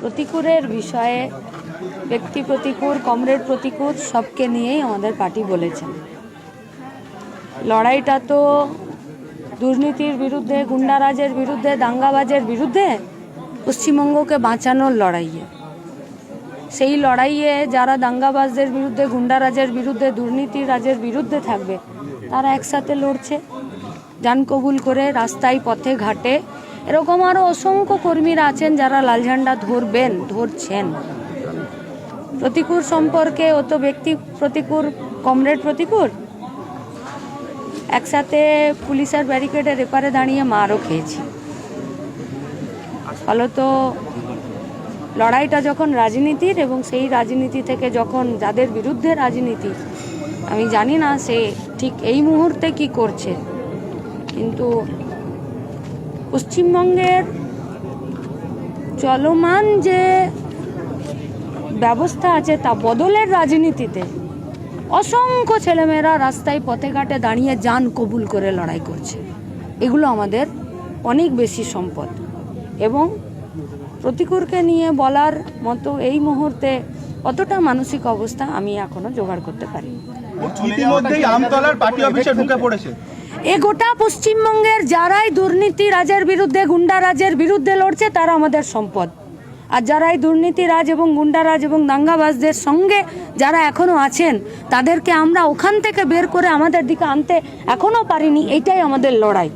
প্রতিকূলের বিষয়ে ব্যক্তি প্রতিকূল, কমরেড প্রতিকূল সবকে নিয়েই আমাদের পার্টি বলেছেন। লড়াইটা তো দুর্নীতির বিরুদ্ধে, গুন্ডারাজের বিরুদ্ধে, দাঙ্গাবাজের বিরুদ্ধে, পশ্চিমবঙ্গকে বাঁচানোর লড়াইয়ে। সেই লড়াইয়ে যারা দাঙ্গাবাজদের বিরুদ্ধে, গুন্ডারাজের বিরুদ্ধে, দুর্নীতি রাজের বিরুদ্ধে থাকবে তারা একসাথে লড়ছে জান কবুল করে, রাস্তায় পথে ঘাটে। এরকম আরও অসংখ্য কর্মীরা আছেন যারা লাল ঝান্ডা ধরবেন, ধরছেন। প্রতিকূল সম্পর্কে ও তো ব্যক্তি প্রতিকূল, কমরেড প্রতিকূল একসাথে পুলিশের ব্যারিকেডের এপারে দাঁড়িয়ে মারও খেয়েছি। ফলত লড়াইটা যখন রাজনীতির, এবং সেই রাজনীতি থেকে যখন যাদের বিরুদ্ধে রাজনীতি, আমি জানি না সে ঠিক এই মুহূর্তে কি করছে, কিন্তু পশ্চিমবঙ্গের চলমান যে ব্যবস্থা আছে তা বদলের রাজনীতিতে অসংখ্য ছেলেমেয়েরা রাস্তায় পথে ঘাটে দাঁড়িয়ে জান কবুল করে লড়াই করছে। এগুলো আমাদের অনেক বেশি সম্পদ, এবং প্রতিকূলকে নিয়ে বলার মতো এই মুহূর্তে অতটা মানসিক অবস্থা আমি এখনো জোগাড় করতে পারি। ইতিমধ্যেই আমতলার পার্টি অফিসে ঢুকে পড়েছে। এ গোটা পশ্চিমবঙ্গের যারাই দুর্নীতি রাজের বিরুদ্ধে, গুন্ডারাজের বিরুদ্ধে লড়ছে তারা আমাদের সম্পদ। আর যারাই দুর্নীতিরাজ এবং গুন্ডারাজ এবং দাঙ্গাবাজদের সঙ্গে যারা এখনো আছেন তাদেরকে আমরা ওখান থেকে বের করে আমাদের দিকে আনতে এখনো পারিনি। এইটাই আমাদের লড়াই।